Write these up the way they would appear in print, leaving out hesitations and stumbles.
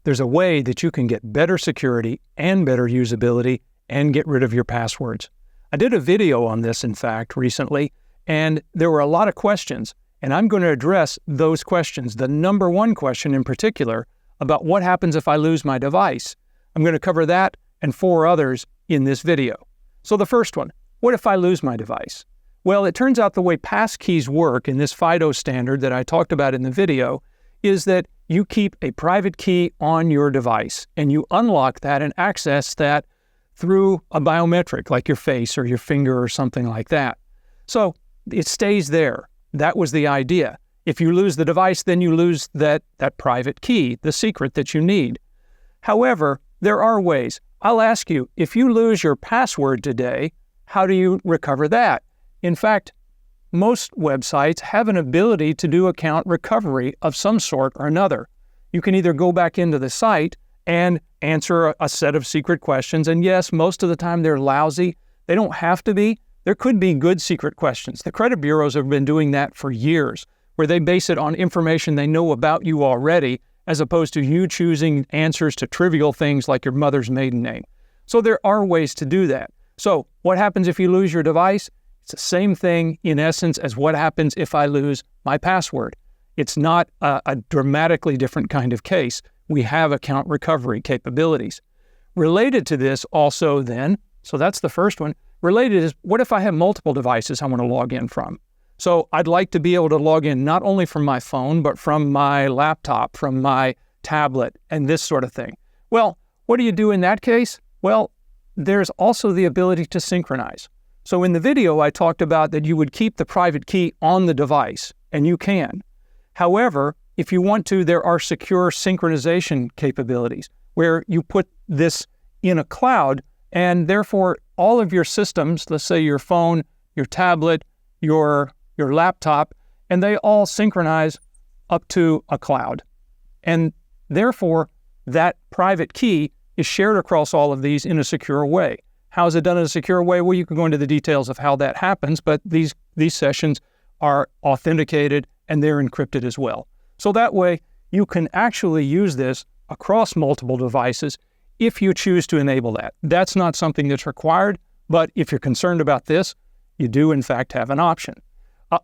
there's a way that you can get better security and better usability and get rid of your passwords. I did a video on this, in fact, recently, and there were a lot of questions, and I'm going to address those questions. The number one question in particular about what happens if I lose my device. I'm going to cover that and 4 others in this video. So the first one, what if I lose my device? Well, it turns out the way Passkeys work in this Fido standard that I talked about in the video is that you keep a private key on your device and you unlock that and access that through a biometric like your face or your finger or something like that. So it stays there. That was the idea. If you lose the device, then you lose that private key, the secret that you need. However, there are ways. I'll ask you, if you lose your password today, how do you recover that? In fact, most websites have an ability to do account recovery of some sort or another. You can either go back into the site and answer a set of secret questions, and yes, most of the time they're lousy. They don't have to be. There could be good secret questions. The credit bureaus have been doing that for years, where they base it on information they know about you already, as opposed to you choosing answers to trivial things like your mother's maiden name. So there are ways to do that. So what happens if you lose your device? It's the same thing in essence as what happens if I lose my password. It's not a dramatically different kind of case. We have account recovery capabilities. Related to this also then, so that's the first one, related is what if I have multiple devices I want to log in from? So I'd like to be able to log in not only from my phone, but from my laptop, from my tablet, and this sort of thing. Well, what do you do in that case? Well, there's also the ability to synchronize. So in the video, I talked about that you would keep the private key on the device, and you can. However, if you want to, there are secure synchronization capabilities where you put this in a cloud, and therefore all of your systems, let's say your phone, your tablet, your laptop, and they all synchronize up to a cloud. And therefore, that private key is shared across all of these in a secure way. How is it done in a secure way? Well, you can go into the details of how that happens, but these sessions are authenticated and they're encrypted as well. So that way, you can actually use this across multiple devices if you choose to enable that. That's not something that's required, but if you're concerned about this, you do in fact have an option.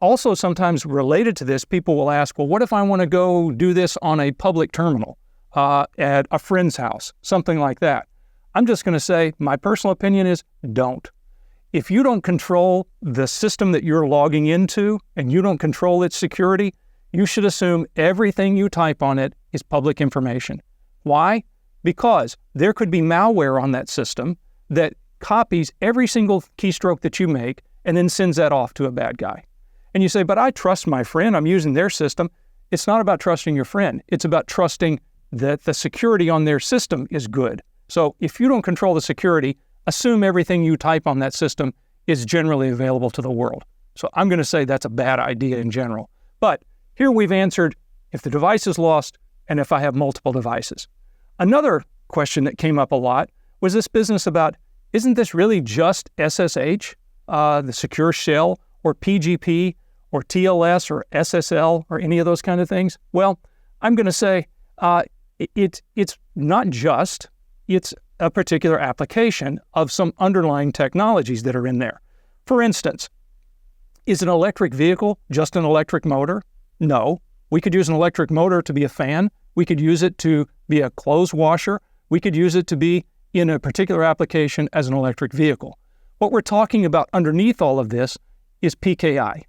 Also, sometimes related to this, people will ask, well, what if I want to go do this on a public terminal at a friend's house, something like that? I'm just going to say, my personal opinion is don't. If you don't control the system that you're logging into and you don't control its security, you should assume everything you type on it is public information. Why? Because there could be malware on that system that copies every single keystroke that you make and then sends that off to a bad guy. And you say, but I trust my friend, I'm using their system. It's not about trusting your friend. It's about trusting that the security on their system is good. So if you don't control the security, assume everything you type on that system is generally available to the world. So I'm going to say that's a bad idea in general. But here we've answered if the device is lost and if I have multiple devices. Another question that came up a lot was this business about, isn't this really just SSH, the secure shell, or PGP, or TLS, or SSL, or any of those kind of things? Well, I'm going to say it's not just. It's a particular application of some underlying technologies that are in there. For instance, is an electric vehicle just an electric motor? No. We could use an electric motor to be a fan. We could use it to be a clothes washer. We could use it to be in a particular application as an electric vehicle. What we're talking about underneath all of this is PKI,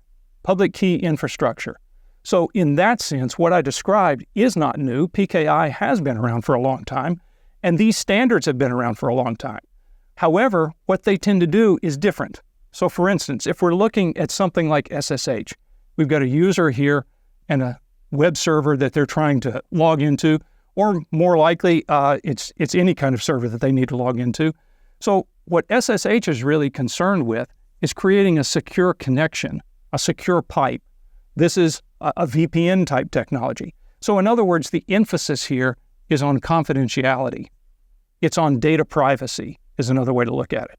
public key infrastructure. So in that sense, what I described is not new. PKI has been around for a long time. And these standards have been around for a long time. However, what they tend to do is different. So for instance, if we're looking at something like SSH, we've got a user here and a web server that they're trying to log into, or more likely, it's any kind of server that they need to log into. So what SSH is really concerned with is creating a secure connection, a secure pipe. This is a VPN type technology. So in other words, the emphasis here is on confidentiality. It's on data privacy, is another way to look at it.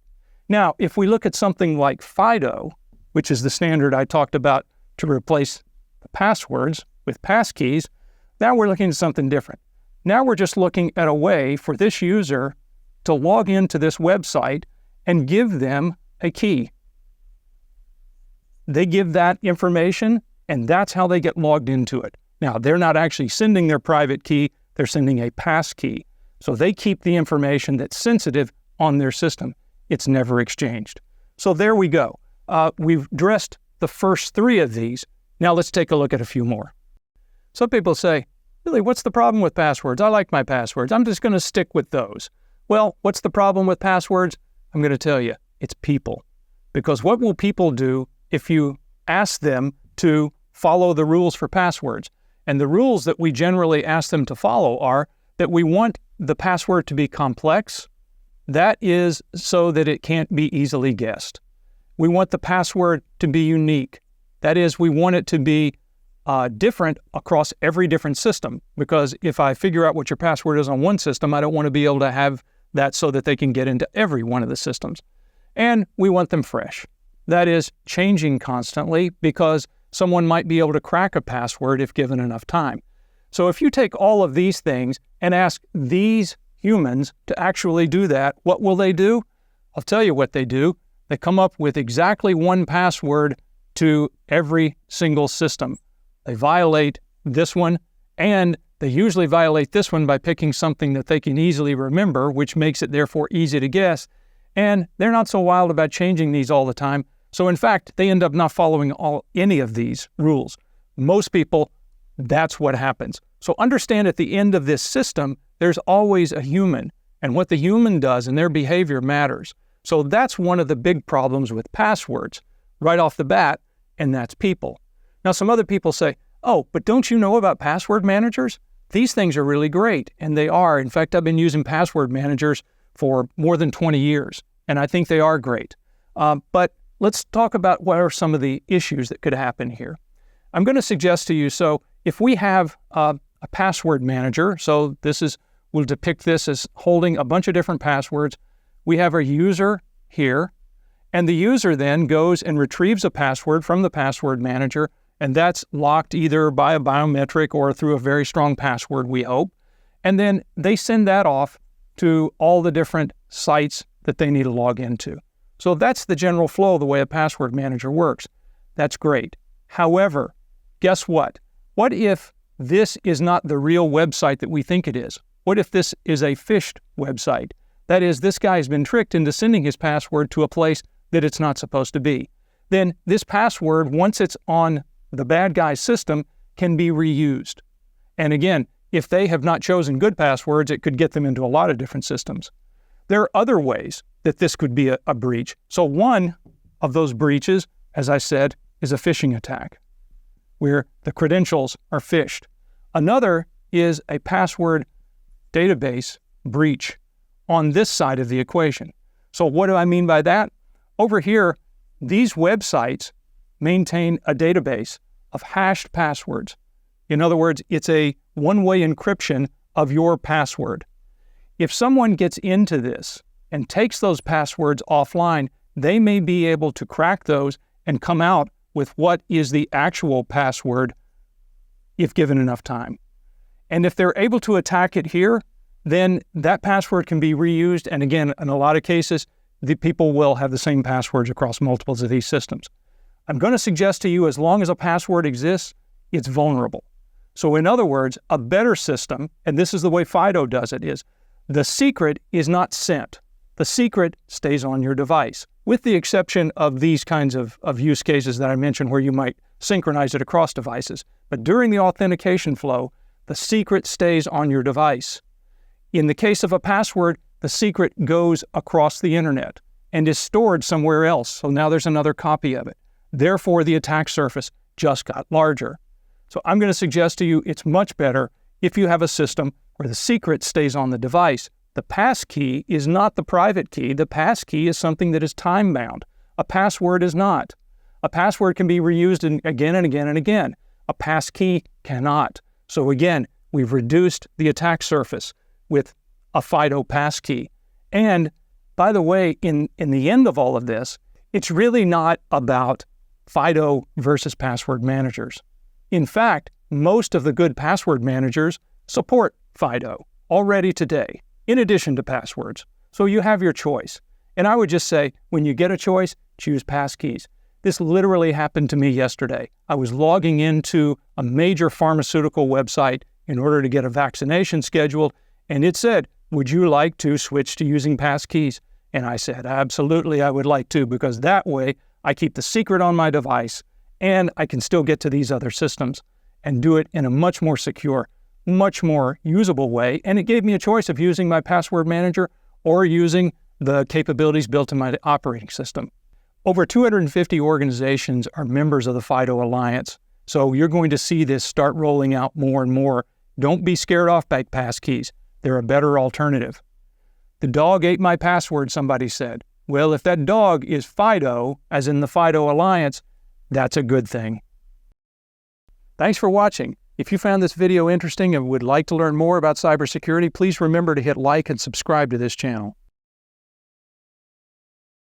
Now, if we look at something like Fido, which is the standard I talked about to replace the passwords with passkeys, now we're looking at something different. Now we're just looking at a way for this user to log into this website and give them a key. They give that information, and that's how they get logged into it. Now, they're not actually sending their private key, they're sending a pass key. So they keep the information that's sensitive on their system. It's never exchanged. So there we go. We've addressed the first 3 of these. Now let's take a look at a few more. Some people say, really, what's the problem with passwords? I like my passwords. I'm just going to stick with those. Well, what's the problem with passwords? I'm going to tell you, it's people. Because what will people do if you ask them to follow the rules for passwords? And the rules that we generally ask them to follow are that we want the password to be complex. That is so that it can't be easily guessed. We want the password to be unique. That is, we want it to be different across every different system. Because if I figure out what your password is on one system, I don't want to be able to have that so that they can get into every one of the systems. And we want them fresh. That is, changing constantly, because someone might be able to crack a password if given enough time. So if you take all of these things and ask these humans to actually do that, what will they do? I'll tell you what they do. They come up with exactly one password to every single system. They violate this one, and they usually violate this one by picking something that they can easily remember, which makes it therefore easy to guess. And they're not so wild about changing these all the time. So in fact, they end up not following any of these rules. Most people, that's what happens. So understand at the end of this system, there's always a human, and what the human does and their behavior matters. So that's one of the big problems with passwords right off the bat, and that's people. Now, some other people say, oh, but don't you know about password managers? These things are really great, and they are. In fact, I've been using password managers for more than 20 years, and I think they are great. But let's talk about what are some of the issues that could happen here. I'm going to suggest to you, so if we have a password manager, so we'll depict this as holding a bunch of different passwords. We have a user here, and the user then goes and retrieves a password from the password manager, and that's locked either by a biometric or through a very strong password, we hope. And then they send that off to all the different sites that they need to log into. So that's the general flow of the way a password manager works. That's great. However, guess what? What if this is not the real website that we think it is? What if this is a phished website? That is, this guy has been tricked into sending his password to a place that it's not supposed to be. Then this password, once it's on the bad guy's system, can be reused. And again, if they have not chosen good passwords, it could get them into a lot of different systems. There are other ways that this could be a breach. So one of those breaches, as I said, is a phishing attack, where the credentials are phished. Another is a password database breach on this side of the equation. So what do I mean by that? Over here, these websites maintain a database of hashed passwords. In other words, it's a one-way encryption of your password. If someone gets into this and takes those passwords offline, they may be able to crack those and come out with what is the actual password if given enough time. And if they're able to attack it here, then that password can be reused. And again, in a lot of cases, the people will have the same passwords across multiples of these systems. I'm going to suggest to you, as long as a password exists, it's vulnerable. So in other words, a better system, and this is the way Fido does it, is the secret is not sent. The secret stays on your device, with the exception of these kinds of use cases that I mentioned where you might synchronize it across devices. But during the authentication flow, the secret stays on your device. In the case of a password, the secret goes across the internet and is stored somewhere else. So now there's another copy of it. Therefore, the attack surface just got larger. So I'm going to suggest to you it's much better if you have a system where the secret stays on the device. The pass key is not the private key. The pass key is something that is time-bound. A password is not. A password can be reused again and again and again. A pass key cannot. So again, we've reduced the attack surface with a Fido pass key. And by the way, in the end of all of this, it's really not about Fido versus password managers. In fact, most of the good password managers support Fido already today, in addition to passwords. So you have your choice. And I would just say, when you get a choice, choose Passkeys. This literally happened to me yesterday. I was logging into a major pharmaceutical website in order to get a vaccination scheduled, and it said, would you like to switch to using Passkeys? And I said, absolutely, I would like to, because that way I keep the secret on my device and I can still get to these other systems and do it in a much more secure, much more usable way. And it gave me a choice of using my password manager or using the capabilities built in my operating system. Over 250 organizations are members of the Fido Alliance, so you're going to see this start rolling out more and more. Don't be scared off by Passkeys. They're a better alternative. The dog ate my password, somebody said. Well, if that dog is Fido, as in the Fido Alliance, that's a good thing. Thanks for watching. If you found this video interesting and would like to learn more about cybersecurity, please remember to hit like and subscribe to this channel.